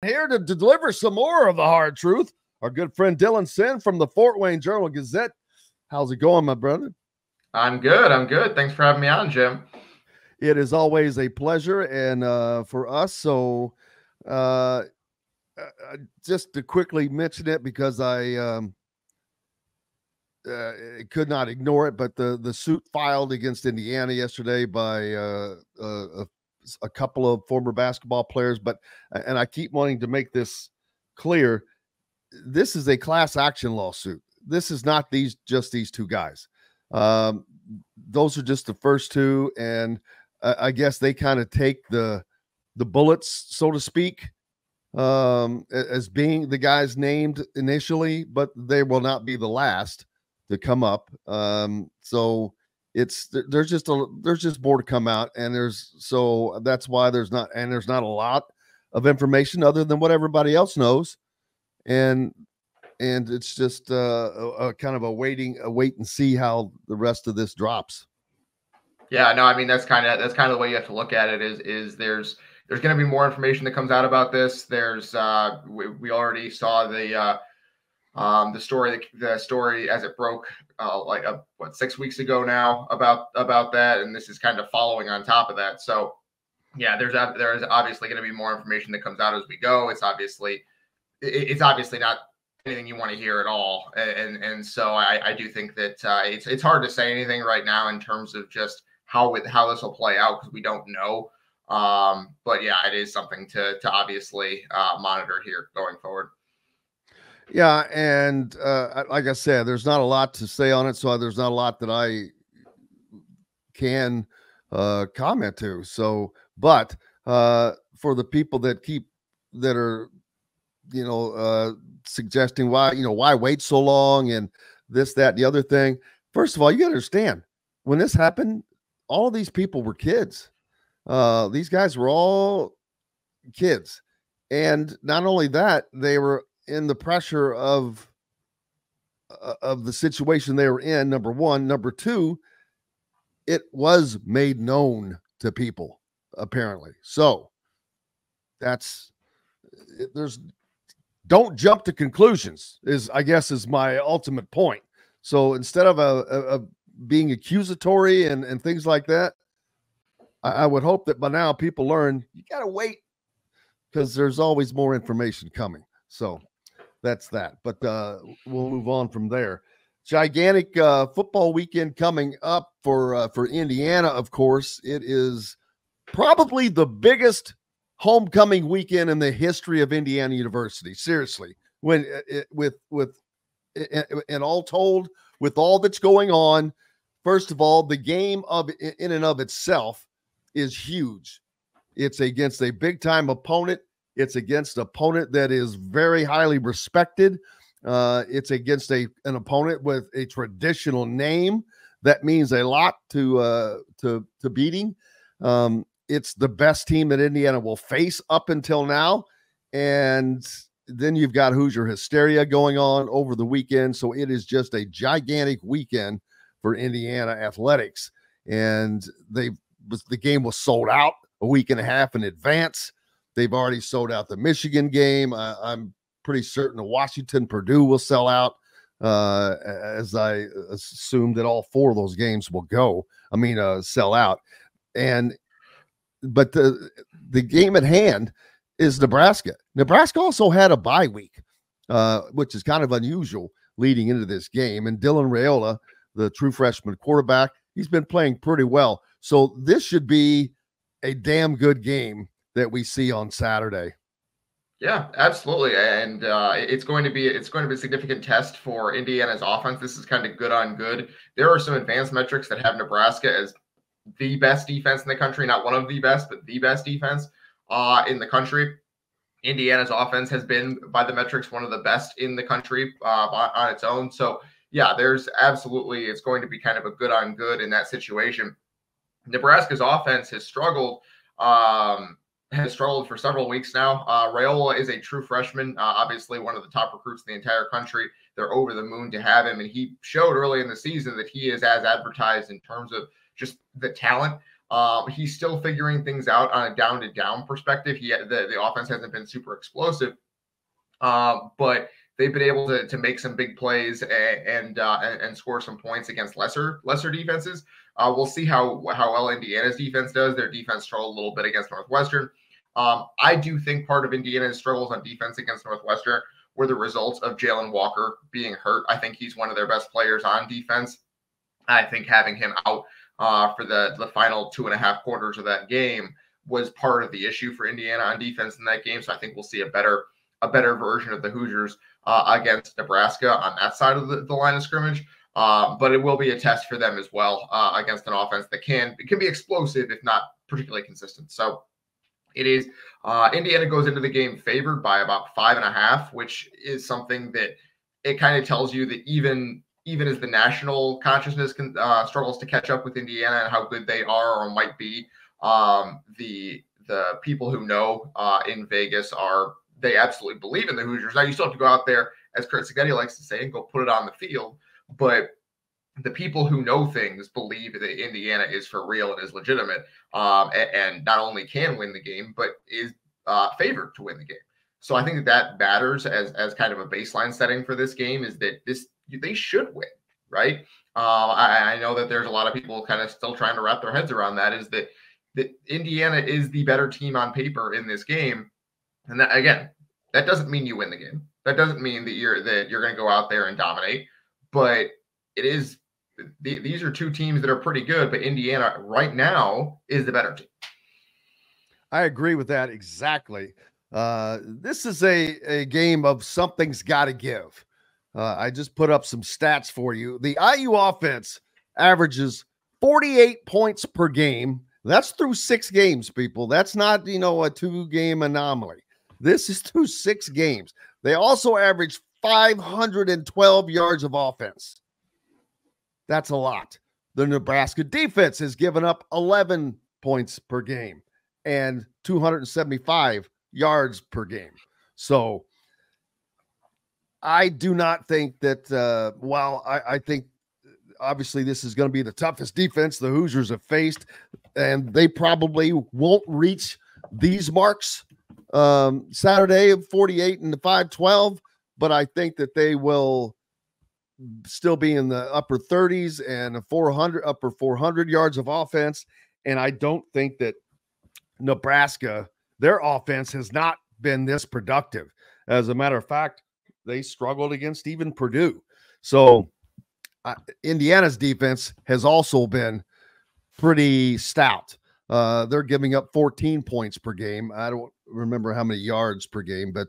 Here to deliver some more of the hard truth, our good friend Dylan Sinn from the Fort Wayne Journal-Gazette. How's it going, my brother? I'm good. Thanks for having me on, Jim. It is always a pleasure, and for us, so just to quickly mention it because I could not ignore it, but the suit filed against Indiana yesterday by a couple of former basketball players, and I keep wanting to make this clear. This is a class action lawsuit. This is not just these two guys. Those are just the first two, and I guess they kind of take the bullets, so to speak, as being the guys named initially, but they will not be the last to come up. So there's just more to come out, and so that's why there's not a lot of information other than what everybody else knows, and it's just a kind of a wait and see how the rest of this drops. Yeah, no, I mean that's kind of the way you have to look at it. Is there's going to be more information that comes out about this. There's we already saw the story as it broke 6 weeks ago now about that, and this is kind of following on top of that. So yeah, there's obviously going to be more information that comes out as we go. It's obviously not anything you want to hear at all, and so I do think that it's hard to say anything right now in terms of just how this will play out because we don't know. But yeah, it is something to obviously monitor here going forward. Yeah, and like I said, there's not a lot to say on it, so there's not a lot that I can comment to. So, but for the people that are, suggesting why wait so long and this, that, and the other thing. First of all, you got to understand when this happened, all of these people were kids. These guys were all kids, and not only that, they were in the pressure of the situation they were in. Number one. Number two, it was made known to people apparently. So don't jump to conclusions is my ultimate point. So instead of being accusatory and things like that, I would hope that by now people learn you got to wait because there's always more information coming. So that's that. But we'll move on from there. Gigantic football weekend coming up for Indiana, of course. It is probably the biggest homecoming weekend in the history of Indiana University. Seriously, when and all told, with all that's going on, first of all, the game in and of itself is huge. It's against a big time opponent. It's against an opponent that is very highly respected. It's against an opponent with a traditional name that means a lot to beating. It's the best team that Indiana will face up until now. And then you've got Hoosier hysteria going on over the weekend. So it is just a gigantic weekend for Indiana athletics. And the game was sold out a week and a half in advance. They've already sold out the Michigan game. I'm pretty certain the Washington-Purdue will sell out, as I assume that all four of those games will sell out. But the game at hand is Nebraska. Nebraska also had a bye week, which is kind of unusual leading into this game. And Dylan Raiola, the true freshman quarterback, he's been playing pretty well. So this should be a damn good game that we see on Saturday. Yeah, absolutely. And it's going to be a significant test for Indiana's offense. This is kind of good on good. There are some advanced metrics that have Nebraska as the best defense in the country, not one of the best, but the best defense in the country. Indiana's offense has been, by the metrics, one of the best in the country on its own. So yeah, it's going to be kind of a good on good in that situation. Nebraska's offense has struggled for several weeks now. Raiola is a true freshman, obviously one of the top recruits in the entire country. They're over the moon to have him, and he showed early in the season that he is as advertised in terms of just the talent. He's still figuring things out on a down-to-down perspective. The offense hasn't been super explosive, but they've been able to make some big plays and score some points against lesser defenses. We'll see how well Indiana's defense does. Their defense struggled a little bit against Northwestern. I do think part of Indiana's struggles on defense against Northwestern were the results of Jalen Walker being hurt. I think he's one of their best players on defense. I think having him out for the final 2.5 quarters of that game was part of the issue for Indiana on defense in that game. So I think we'll see a better version of the Hoosiers against Nebraska on that side of the line of scrimmage. But it will be a test for them as well against an offense that can be explosive, if not particularly consistent. So it is Indiana goes into the game favored by about 5.5, which is something that it kind of tells you that even as the national consciousness struggles to catch up with Indiana and how good they are or might be, the people who know in Vegas they absolutely believe in the Hoosiers. Now you still have to go out there, as Kurt Seghetti likes to say, and go put it on the field. But the people who know things believe that Indiana is for real and is legitimate, and not only can win the game, but is favored to win the game. So I think that matters as kind of a baseline setting for this game, is that they should win, right? I know that there's a lot of people kind of still trying to wrap their heads around that, is that Indiana is the better team on paper in this game. And that, again, that doesn't mean you win the game. That doesn't mean that you're going to go out there and dominate. But it is these are two teams that are pretty good, but Indiana right now is the better team. I agree with that exactly. This is a game of something's got to give. I just put up some stats for you. The IU offense averages 48 points per game. That's through 6 games, people. That's not, a 2-game anomaly. This is through 6 games. They also average 512 yards of offense. That's a lot. The Nebraska defense has given up 11 points per game and 275 yards per game. So I do not think that, I think obviously this is going to be the toughest defense the Hoosiers have faced, and they probably won't reach these marks Saturday of 48 and the 512, but I think that they will still be in the upper 30s and upper 400 yards of offense. And I don't think that Nebraska, their offense has not been this productive. As a matter of fact, they struggled against even Purdue. So Indiana's defense has also been pretty stout. They're giving up 14 points per game. I don't remember how many yards per game, but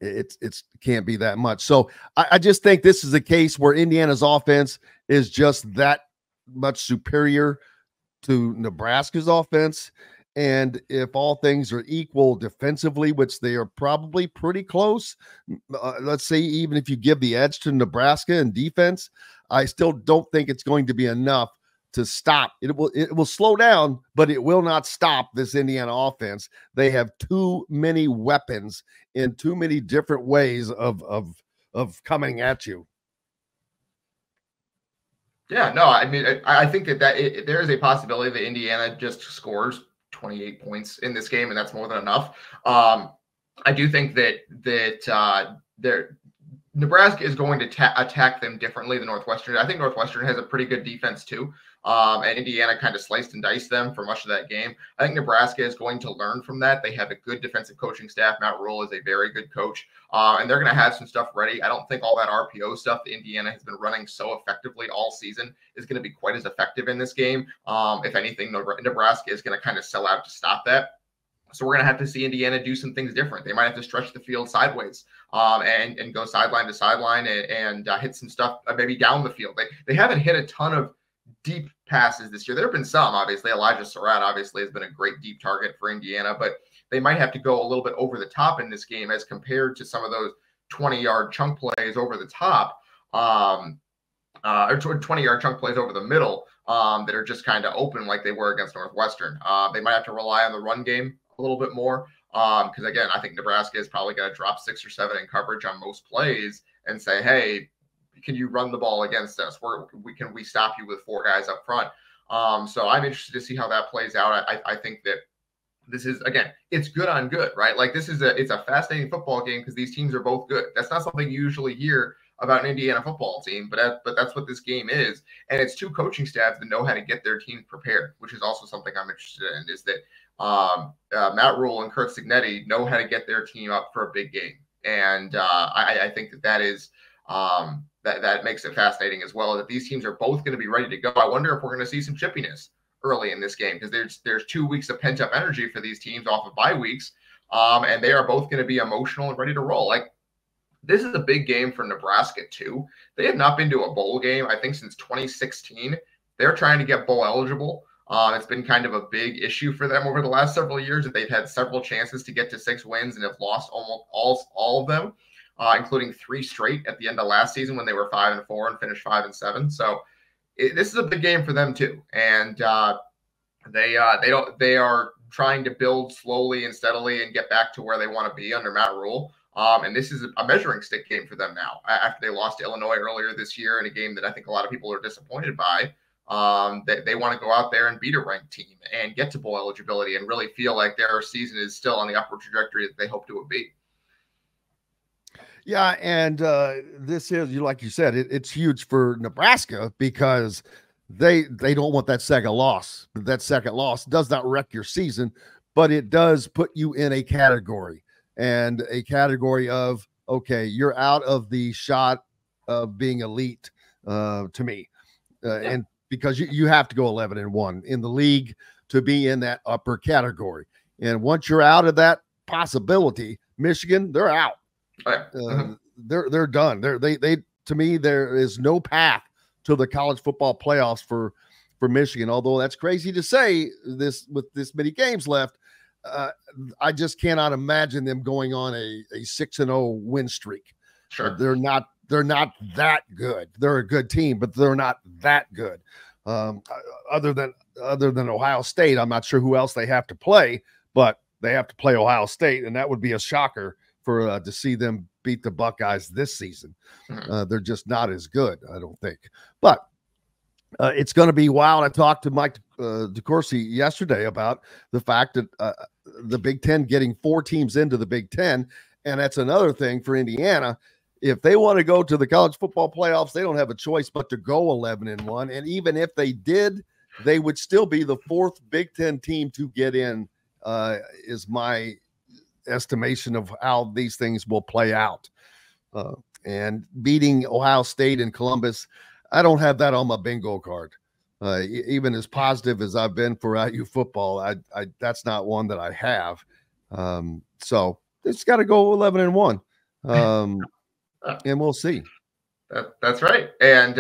it can't be that much. So I just think this is a case where Indiana's offense is just that much superior to Nebraska's offense. And if all things are equal defensively, which they are probably pretty close, let's say even if you give the edge to Nebraska in defense, I still don't think it's going to be enough to stop. It will slow down, but it will not stop this Indiana offense. They have too many weapons in too many different ways of coming at you. Yeah, no, I mean, I think that there is a possibility that Indiana just scores 28 points in this game, and that's more than enough. I do think that Nebraska is going to attack them differently than Northwestern. I think Northwestern has a pretty good defense too. And Indiana kind of sliced and diced them for much of that game. I think Nebraska is going to learn from that. They have a good defensive coaching staff. Matt Rule is a very good coach, and they're going to have some stuff ready. I don't think all that RPO stuff that Indiana has been running so effectively all season is going to be quite as effective in this game. If anything, Nebraska is going to kind of sell out to stop that. So we're going to have to see Indiana do some things different. They might have to stretch the field sideways and go sideline to sideline and hit some stuff maybe down the field. They haven't hit a ton of deep passes this year. There have been some, obviously. Elijah Surratt obviously has been a great deep target for Indiana, but they might have to go a little bit over the top in this game as compared to some of those 20-yard chunk plays over the top, or 20-yard chunk plays over the middle that are just kind of open like they were against Northwestern. They might have to rely on the run game a little bit more because, again, I think Nebraska is probably going to drop 6 or 7 in coverage on most plays and say, hey, can you run the ball against us? Can we stop you with 4 guys up front? So I'm interested to see how that plays out. I think that this is, again, it's good on good, right? Like it's a fascinating football game because these teams are both good. That's not something you usually hear about an Indiana football team, but that's what this game is. And it's two coaching staffs that know how to get their teams prepared, which is also something I'm interested in, is that Matt Rule and Kurt Signetti know how to get their team up for a big game. And I think that is that makes it fascinating as well, that these teams are both going to be ready to go. I wonder if we're going to see some chippiness early in this game, because there's 2 weeks of pent up energy for these teams off of bye weeks, and they are both going to be emotional and ready to roll. Like, this is a big game for Nebraska too. They have not been to a bowl game, I think, since 2016. They're trying to get bowl eligible. It's been kind of a big issue for them over the last several years, that they've had several chances to get to 6 wins and have lost almost all of them, including 3 straight at the end of last season when they were 5-4 and finished 5-7. So this is a big game for them too, and they are trying to build slowly and steadily and get back to where they want to be under Matt Rule. And this is a measuring stick game for them now, after they lost to Illinois earlier this year in a game that I think a lot of people are disappointed by. They want to go out there and beat a ranked team and get to bowl eligibility and really feel like their season is still on the upward trajectory that they hoped it would be. Yeah, and this is, like you said, it's huge for Nebraska because they don't want that second loss. That second loss does not wreck your season, but it does put you in a category, and a category of, okay, you're out of the shot of being elite, to me, and because you have to go 11-1 in the league to be in that upper category. And once you're out of that possibility, Michigan, they're out. They're done. They to me, there is no path to the college football playoffs for Michigan. Although that's crazy to say this with this many games left, I just cannot imagine them going on a 6-0 win streak. Sure, they're not that good. They're a good team, but they're not that good. Other than Ohio State, I'm not sure who else they have to play, but they have to play Ohio State, and that would be a shocker for to see them beat the Buckeyes this season. They're just not as good, I don't think. But it's going to be wild. I talked to Mike DeCourcy yesterday about the fact that the Big Ten getting 4 teams into the Big Ten, and that's another thing for Indiana. If they want to go to the college football playoffs, they don't have a choice but to go 11-1. And even if they did, they would still be the 4th Big Ten team to get in, is my estimation of how these things will play out. And beating Ohio State and Columbus, I don't have that on my bingo card. Even as positive as I've been for IU football, I that's not one that I have. So it's got to go 11-1. And we'll see. That's right. And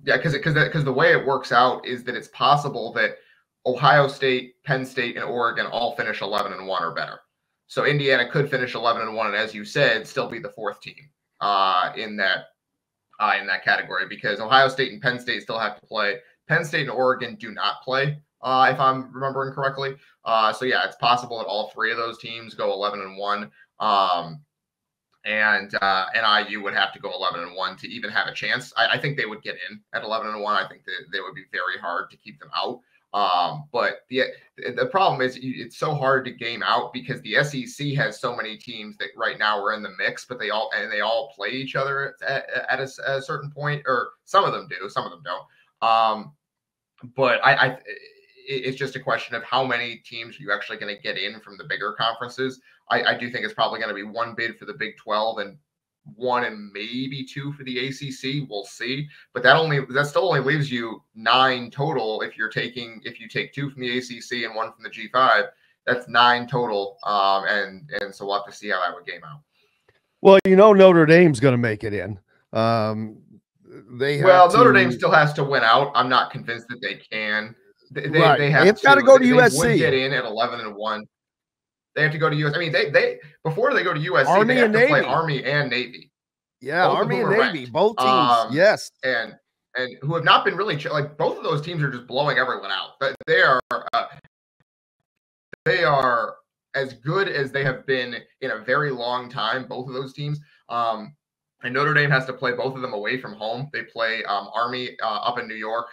because the way it works out is that it's possible that Ohio State, Penn State, and Oregon all finish 11-1 or better. So Indiana could finish 11-1, and as you said, still be the 4th team in that category, because Ohio State and Penn State still have to play. Penn State and Oregon do not play, if I'm remembering correctly. So yeah, it's possible that all 3 of those teams go 11-1. And IU would have to go 11-1 to even have a chance. I think they would get in at 11-1. I think that they would be very hard to keep them out. But the problem is it's so hard to game out because the SEC has so many teams that right now are in the mix, but they all play each other at a certain point, or some of them do, some of them don't. But it's just a question of how many teams are you actually going to get in from the bigger conferences. I do think it's probably going to be 1 bid for the Big 12 and 1 and maybe 2 for the ACC. We'll see, but that still only leaves you 9 total. If you take 2 from the ACC and 1 from the G5, that's 9 total. And so we'll have to see how that would game out. Well, Notre Dame's going to make it in. Notre Dame still has to win out. I'm not convinced that they can. They have got to go to USC. They would get in at 11-1. They have to go to USC. I mean, they before they go to USC, Army they have and to Navy. play Army and Navy. Yeah, Army and Navy, ranked. Both teams. Yes, and who have not been really like both of those teams are just blowing everyone out. But they are as good as they have been in a very long time. Both of those teams. And Notre Dame has to play both of them away from home. They play Army up in New York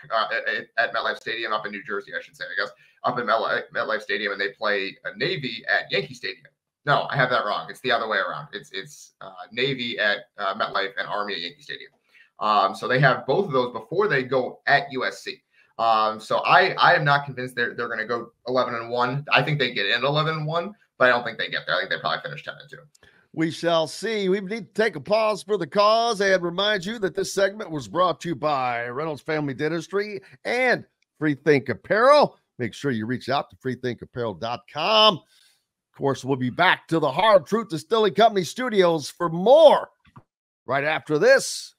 at MetLife Stadium, up in New Jersey, I should say, I guess, up in MetLife Stadium, and they play Navy at Yankee Stadium. No, I have that wrong. It's the other way around. It's Navy at MetLife and Army at Yankee Stadium. So they have both of those before they go at USC. So I am not convinced they're going to go 11-1. I think they get in 11-1, but I don't think they get there. I think they probably finish 10-2. We shall see. We need to take a pause for the cause and remind you that this segment was brought to you by Reynolds Family Dentistry and Freethink Apparel. Make sure you reach out to freethinkapparel.com. Of course, we'll be back to the Hard Truth Distilling Company studios for more right after this.